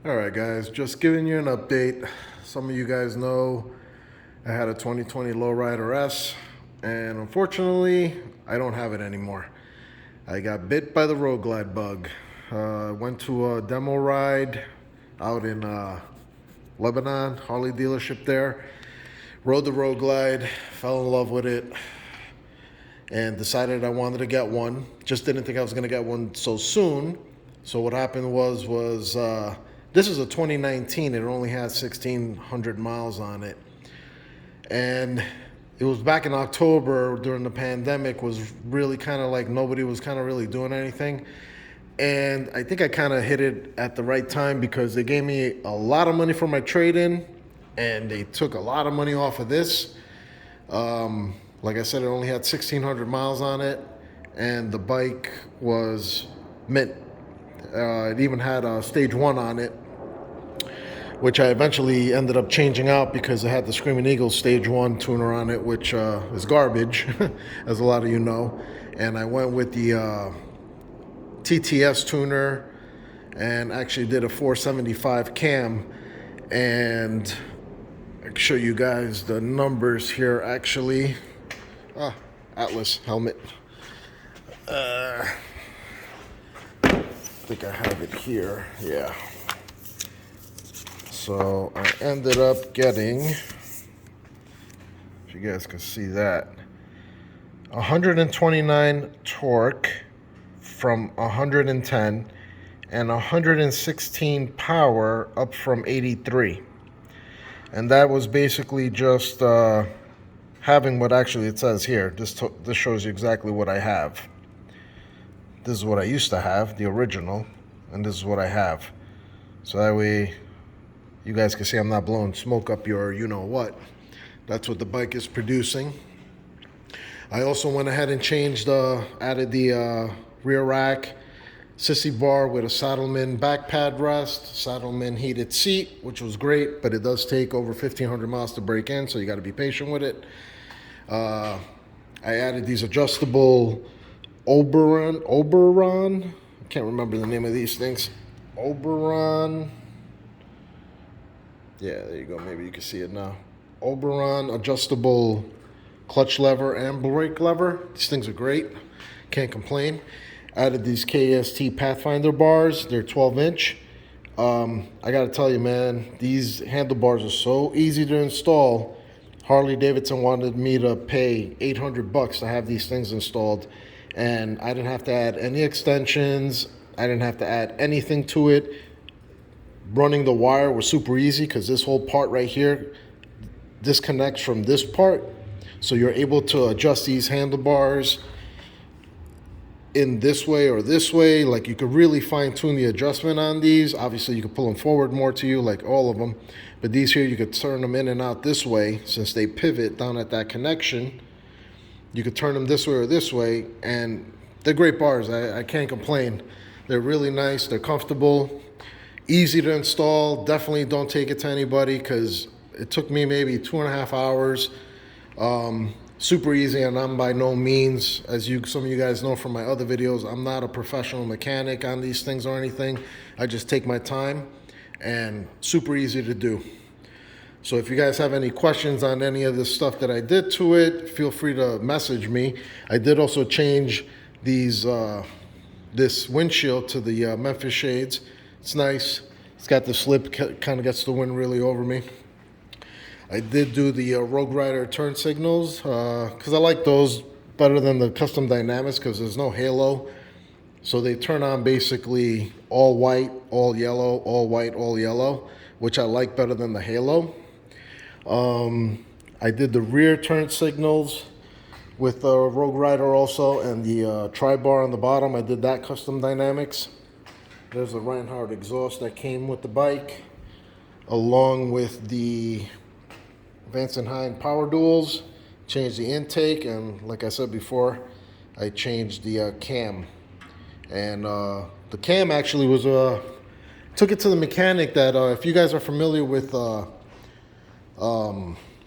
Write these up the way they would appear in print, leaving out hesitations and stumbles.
Alright guys, just giving you an update. Some of you guys know I had a 2020 Lowrider S, and unfortunately I don't have it anymore. I got bit by the Roadglide bug. Went to a demo ride out in Lebanon, Harley dealership there. Rode the Roadglide, fell in love with it, and decided I wanted to get one. Just didn't think I was gonna get one so soon. So what happened was this is a 2019. It only had 1,600 miles on it. And it was back in October during the pandemic, was really kind of like nobody was kind of really doing anything. And I think I kind of hit it at the right time because they gave me a lot of money for my trade-in and they took a lot of money off of this. Like I said, it only had 1,600 miles on it and the bike was mint. It even had a stage 1 on it, which I eventually ended up changing out because it had the Screaming Eagle stage 1 tuner on it, which is garbage, as a lot of you know. And I went with the TTS Tuner and actually did a 475 cam. And I can show you guys the numbers here actually. Atlas helmet. I think I have it here, yeah. So I ended up getting, if you guys can see that, 129 torque from 110 and 116 power up from 83. And that was basically just having what actually it says here. This shows you exactly what I have. This is what I used to have, the original, and this is what I have. So that way you guys can see I'm not blowing smoke up your you-know-what. That's what the bike is producing. I also went ahead and changed, added the rear rack, sissy bar with a Saddlemen back pad rest, Saddlemen heated seat, which was great, but it does take over 1,500 miles to break in, so you got to be patient with it. I added these adjustable Oberon, I can't remember the name of these things. Oberon. Yeah, there you go. Maybe you can see it now. Oberon adjustable clutch lever and brake lever. These things are great. Can't complain. Added these KST Pathfinder bars. They're 12-inch. I got to tell you, man, these handlebars are so easy to install. Harley Davidson wanted me to pay $800 to have these things installed. And I didn't have to add any extensions. I didn't have to add anything to it. Running the wire was super easy because this whole part right here disconnects from this part. So you're able to adjust these handlebars in this way or this way. Like you could really fine tune the adjustment on these. Obviously you could pull them forward more to you like all of them. But these here, you could turn them in and out this way since they pivot down at that connection. You could turn them this way or this way, and they're great bars. I can't complain. They're really nice. They're comfortable, easy to install. Definitely don't take it to anybody because it took me maybe 2.5 hours. Super easy, and I'm by no means, as some of you guys know from my other videos, I'm not a professional mechanic on these things or anything. I just take my time, and super easy to do. So if you guys have any questions on any of this stuff that I did to it, feel free to message me. I did also change these this windshield to the Memphis shades. It's nice. It's got the slip, kind of gets the wind really over me. I did do the Rogue Rider turn signals because I like those better than the custom dynamics because there's no halo. So they turn on basically all white, all yellow, all white, all yellow, which I like better than the halo. I did the rear turn signals with the Rogue Rider also, and the tri-bar on the bottom. I did that custom dynamics. There's a Rinehart exhaust that came with the bike, along with the Vance and Hines power duals. Changed the intake, and like I said before, I changed the cam. And the cam actually was took it to the mechanic that if you guys are familiar with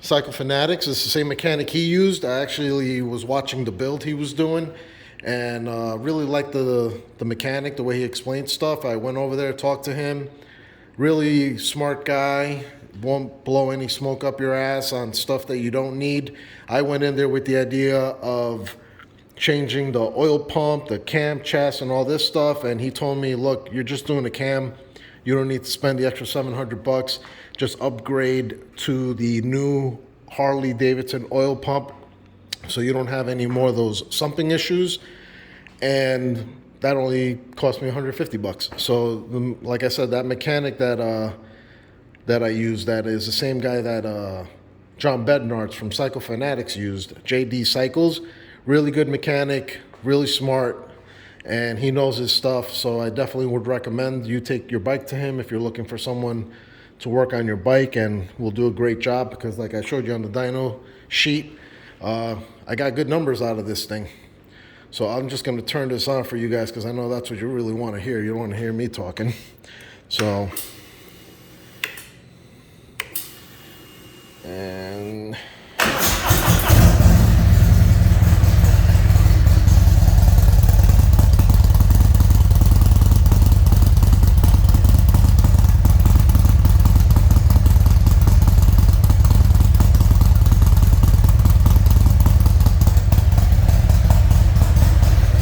Cycle Fanatics, it's the same mechanic he used. I actually was watching the build he was doing and really liked the mechanic, the way he explained stuff. I went over there, talked to him, Really smart guy. Won't blow any smoke up your ass on stuff that you don't need. I went in there with the idea of changing the oil pump, the cam chassis, and all this stuff, and he told me, look, you're just doing a cam. You don't need to spend the extra $700. Just upgrade to the new Harley Davidson oil pump so you don't have any more of those sumping issues. And that only cost me $150. So, like I said, that mechanic that I used, that is the same guy that John Bednarz from Cycle Fanatics used, JD Cycles. Really good mechanic, really smart, and he knows his stuff. So I definitely would recommend you take your bike to him if you're looking for someone to work on your bike, and will do a great job, because like I showed you on the dyno sheet, I got good numbers out of this thing. So I'm just going to turn this on for you guys, because I know that's what you really want to hear. You don't want to hear me talking. So, and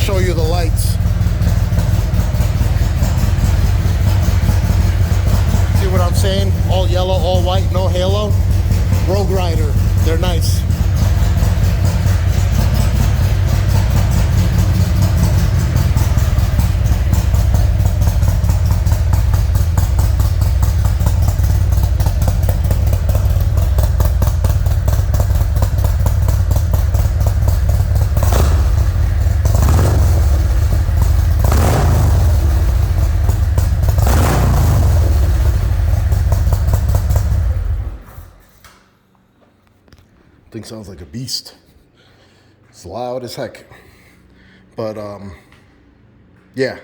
show you the lights. See what I'm saying? All yellow, all white, no halo. Rogue Rider, they're nice. Thing sounds like a beast. It's loud as heck. But yeah,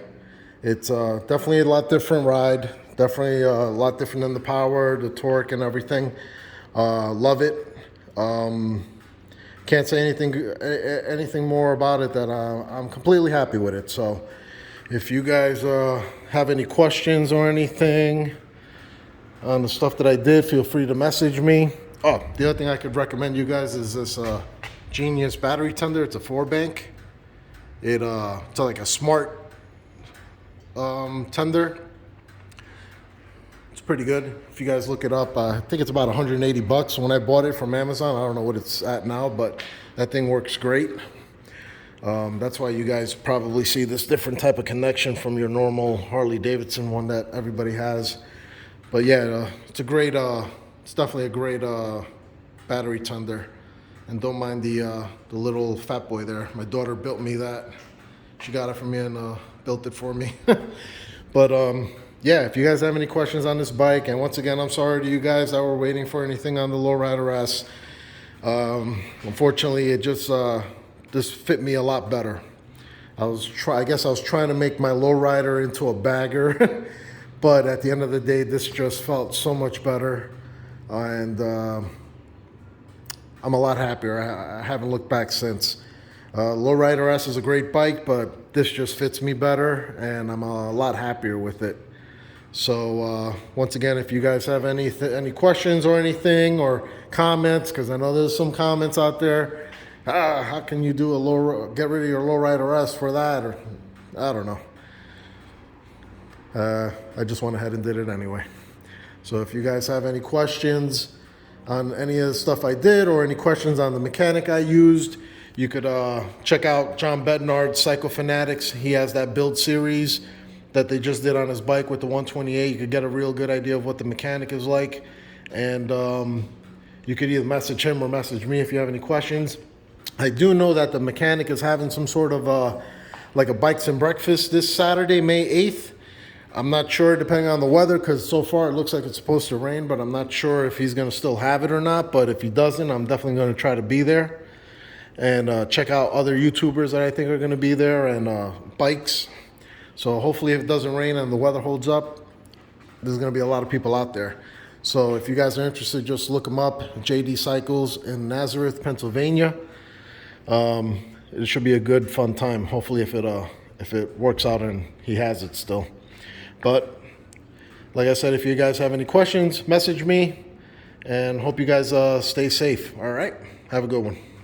it's definitely a lot different ride. Definitely a lot different than the power, the torque, and everything. Love it. Can't say anything more about it. That I'm completely happy with it. So if you guys have any questions or anything on the stuff that I did, feel free to message me. Oh, the other thing I could recommend you guys is this Genius battery tender. It's a 4-bank. It's like a smart tender. It's pretty good. If you guys look it up, I think it's about $180 when I bought it from Amazon. I don't know what it's at now, but that thing works great. That's why you guys probably see this different type of connection from your normal Harley Davidson one that everybody has. But yeah, it's a great. It's definitely a great battery tender, and don't mind the little fat boy there. My daughter built me that. She got it from me and built it for me. But yeah, if you guys have any questions on this bike, and once again, I'm sorry to you guys that were waiting for anything on the Lowrider S. Unfortunately, it just this fit me a lot better. I guess I was trying to make my Lowrider into a bagger, but at the end of the day, this just felt so much better. And I'm a lot happier. I haven't looked back since. Lowrider S is a great bike, but this just fits me better, and I'm a lot happier with it. So once again, if you guys have any questions or anything, or comments, because I know there's some comments out there, how can you do get rid of your Lowrider S for that? Or I don't know. I just went ahead and did it anyway. So if you guys have any questions on any of the stuff I did, or any questions on the mechanic I used, you could check out John Bednarz, Cycle Fanatics. He has that build series that they just did on his bike with the 128. You could get a real good idea of what the mechanic is like. And you could either message him or message me if you have any questions. I do know that the mechanic is having some sort of like a Bikes and Breakfast this Saturday, May 8th. I'm not sure, depending on the weather, because so far it looks like it's supposed to rain, but I'm not sure if he's going to still have it or not. But if he doesn't, I'm definitely going to try to be there and check out other YouTubers that I think are going to be there, and bikes. So hopefully if it doesn't rain and the weather holds up, there's going to be a lot of people out there. So if you guys are interested, just look him up, JD Cycles in Nazareth, Pennsylvania. It should be a good, fun time. Hopefully if it works out and he has it still. But Like I said, if you guys have any questions, message me, and hope you guys stay safe. All right, have a good one.